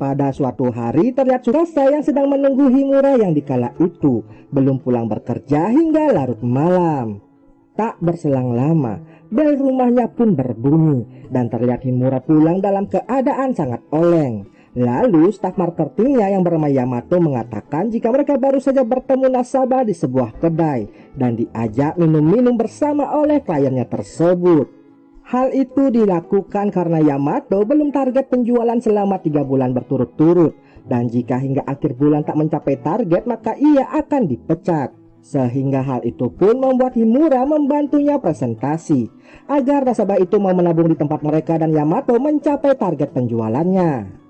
Pada suatu hari terlihat Tsukasa yang sedang menunggu Himura yang dikala itu belum pulang bekerja hingga larut malam. Tak berselang lama, bel rumahnya pun berbunyi dan terlihat Himura pulang dalam keadaan sangat oleng. Lalu staf marketingnya yang bernama Yamato mengatakan jika mereka baru saja bertemu nasabah di sebuah kedai dan diajak minum-minum bersama oleh kliennya tersebut. Hal itu dilakukan karena Yamato belum target penjualan selama 3 bulan berturut-turut, dan jika hingga akhir bulan tak mencapai target maka ia akan dipecat. Sehingga hal itu pun membuat Himura membantunya presentasi agar nasabah itu mau menabung di tempat mereka dan Yamato mencapai target penjualannya.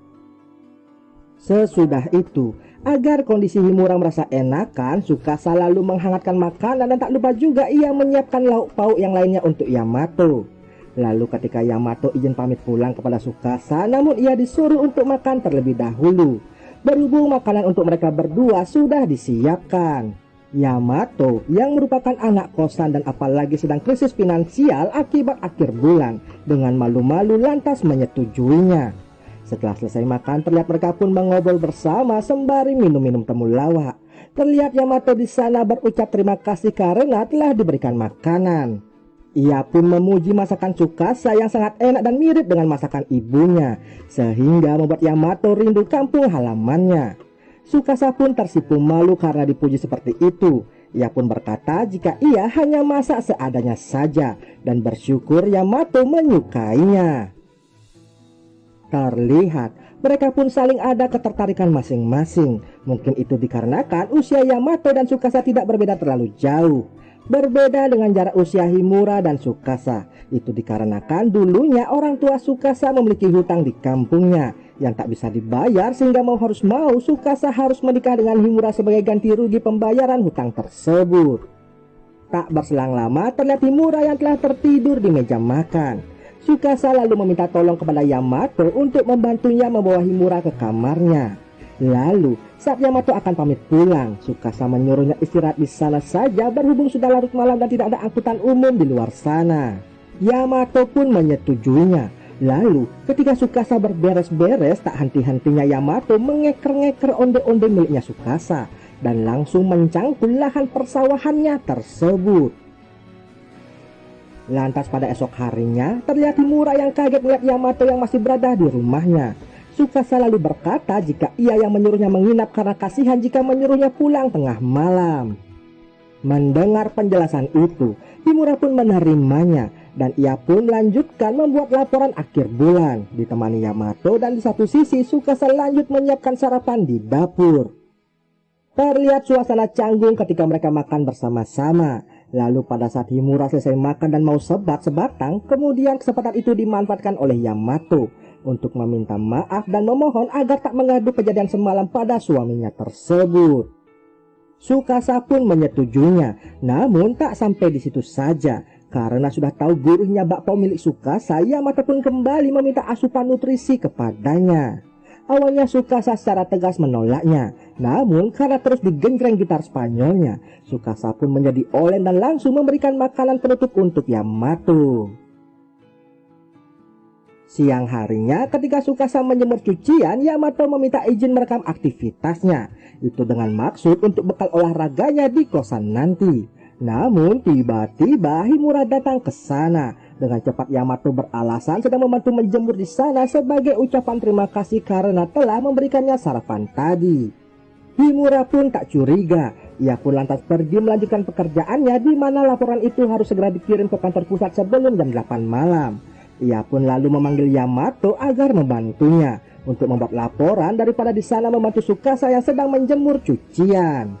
Sesudah itu, agar kondisi Himura merasa enakan, Tsukasa lalu menghangatkan makanan dan tak lupa juga ia menyiapkan lauk pauk yang lainnya untuk Yamato. Lalu ketika Yamato izin pamit pulang kepada Tsukasa, namun ia disuruh untuk makan terlebih dahulu. Berhubung makanan untuk mereka berdua sudah disiapkan. Yamato yang merupakan anak kosan dan apalagi sedang krisis finansial akibat akhir bulan, dengan malu-malu lantas menyetujuinya. Setelah selesai makan, terlihat mereka pun mengobrol bersama sembari minum-minum temulawak. Terlihat Yamato di sana berucap terima kasih karena telah diberikan makanan. Ia pun memuji masakan Tsukasa yang sangat enak dan mirip dengan masakan ibunya, sehingga membuat Yamato rindu kampung halamannya. Tsukasa pun tersipu malu karena dipuji seperti itu. Ia pun berkata jika ia hanya masak seadanya saja dan bersyukur Yamato menyukainya. Terlihat mereka pun saling ada ketertarikan masing-masing. Mungkin itu dikarenakan usia Yamato dan Tsukasa tidak berbeda terlalu jauh. Berbeda dengan jarak usia Himura dan Tsukasa. Itu dikarenakan dulunya orang tua Tsukasa memiliki hutang di kampungnya yang tak bisa dibayar, sehingga mau Tsukasa harus menikah dengan Himura sebagai ganti rugi pembayaran hutang tersebut. Tak berselang lama terlihat Himura yang telah tertidur di meja makan. Tsukasa lalu meminta tolong kepada Yamato untuk membantunya membawa Himura ke kamarnya. Lalu saat Yamato akan pamit pulang, Tsukasa menyuruhnya istirahat di sana saja berhubung sudah larut malam dan tidak ada angkutan umum di luar sana. Yamato pun menyetujuinya. Lalu ketika Tsukasa berberes-beres, tak henti-hentinya Yamato mengeker-ngeker onde-onde miliknya Tsukasa dan langsung mencangkul lahan persawahannya tersebut. Lantas pada esok harinya, terlihat Himura yang kaget melihat Yamato yang masih berada di rumahnya. Tsukasa lalu berkata jika ia yang menyuruhnya menginap karena kasihan jika menyuruhnya pulang tengah malam. Mendengar penjelasan itu, Himura pun menerimanya dan ia pun lanjutkan membuat laporan akhir bulan ditemani Yamato, dan di satu sisi Tsukasa lanjut menyiapkan sarapan di dapur. Terlihat suasana canggung ketika mereka makan bersama-sama. Lalu pada saat Himura selesai makan dan mau sebat-sebatang, kemudian kesempatan itu dimanfaatkan oleh Yamato untuk meminta maaf dan memohon agar tak mengadu kejadian semalam pada suaminya tersebut. Tsukasa pun menyetujuinya, namun tak sampai di situ saja. Karena sudah tahu gurihnya bakpao milik Tsukasa, Yamato pun kembali meminta asupan nutrisi kepadanya. Awalnya Tsukasa secara tegas menolaknya, namun karena terus digenjreng gitar Spanyolnya, Tsukasa pun menjadi oleng dan langsung memberikan makanan penutup untuk Yamato. Siang harinya ketika Tsukasa menjemur cucian, Yamato meminta izin merekam aktivitasnya. Itu dengan maksud untuk bekal olahraganya di kosan nanti. Namun tiba-tiba Himura datang ke sana. Dengan cepat Yamato beralasan sedang membantu menjemur di sana sebagai ucapan terima kasih karena telah memberikannya sarapan tadi. Himura pun tak curiga. Ia pun lantas pergi melanjutkan pekerjaannya, di mana laporan itu harus segera dikirim ke kantor pusat sebelum jam 8 malam. Ia pun lalu memanggil Yamato agar membantunya untuk membuat laporan daripada di sana membantu Tsukasa yang sedang menjemur cucian.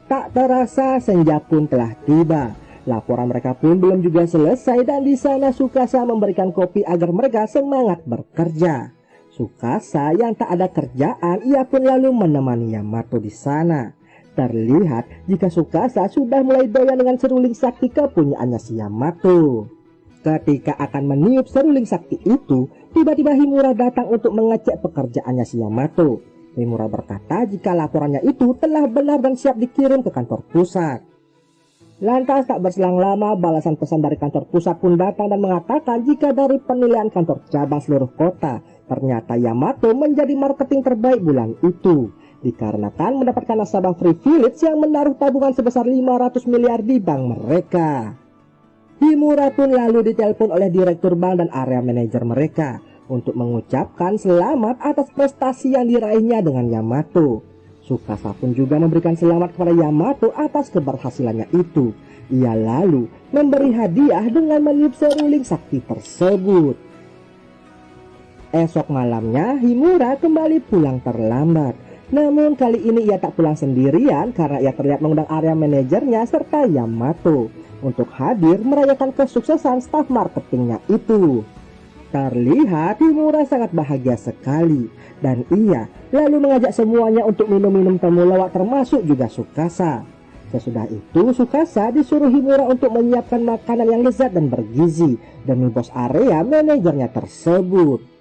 Tak terasa senja pun telah tiba. Laporan mereka pun belum juga selesai dan di sana Tsukasa memberikan kopi agar mereka semangat bekerja. Tsukasa yang tak ada kerjaan, ia pun lalu menemani Yamato di sana. Terlihat jika Tsukasa sudah mulai doyan dengan seruling sakti kepunyaannya si Yamato. Ketika akan meniup seruling sakti itu, tiba-tiba Himura datang untuk mengecek pekerjaannya si Yamato. Himura berkata jika laporannya itu telah benar dan siap dikirim ke kantor pusat. Lantas tak berselang lama balasan pesan dari kantor pusat pun datang dan mengatakan jika dari penilaian kantor cabang seluruh kota, Ternyata Yamato menjadi marketing terbaik bulan itu, dikarenakan mendapatkan nasabah privilege yang menaruh tabungan sebesar 500 miliar di bank mereka. Himura pun lalu ditelepon oleh direktur bank dan area manajer mereka untuk mengucapkan selamat atas prestasi yang diraihnya dengan Yamato. Tsukasa pun juga memberikan selamat kepada Yamato atas keberhasilannya itu. Ia lalu memberi hadiah dengan meniup seruling sakti tersebut. Esok malamnya Himura kembali pulang terlambat. Namun kali ini ia tak pulang sendirian karena ia terlihat mengundang area manajernya serta Yamato untuk hadir merayakan kesuksesan staf marketingnya itu. Terlihat Himura sangat bahagia sekali dan ia lalu mengajak semuanya untuk minum-minum temulawak termasuk juga Tsukasa. Sesudah itu Tsukasa disuruh Himura untuk menyiapkan makanan yang lezat dan bergizi demi bos area manajernya tersebut.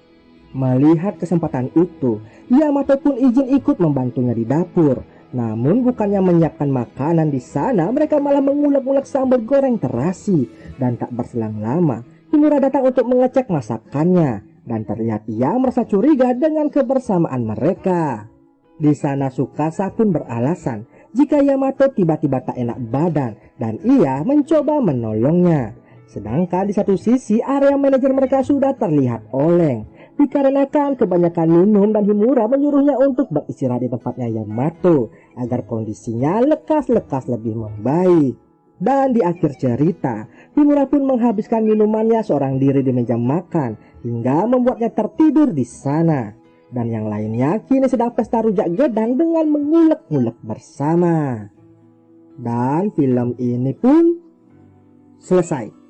Melihat kesempatan itu, Yamato pun izin ikut membantunya di dapur. Namun bukannya menyiapkan makanan di sana, mereka malah mengulek-ulek sambal goreng terasi. Dan tak berselang lama, Himura datang untuk mengecek masakannya. Dan terlihat ia merasa curiga dengan kebersamaan mereka. Di sana Tsukasa pun beralasan jika Yamato tiba-tiba tak enak badan dan ia mencoba menolongnya. Sedangkan di satu sisi area manajer mereka sudah terlihat oleng dikarenakan kebanyakan minum dan Himura menyuruhnya untuk beristirahat di tempatnya Yamato agar kondisinya lekas-lekas lebih membaik. Dan di akhir cerita, Himura pun menghabiskan minumannya seorang diri di meja makan hingga membuatnya tertidur di sana. Dan yang lainnya kini sedang pesta rujak gedang dengan mengulek-ulek bersama. Dan film ini pun selesai.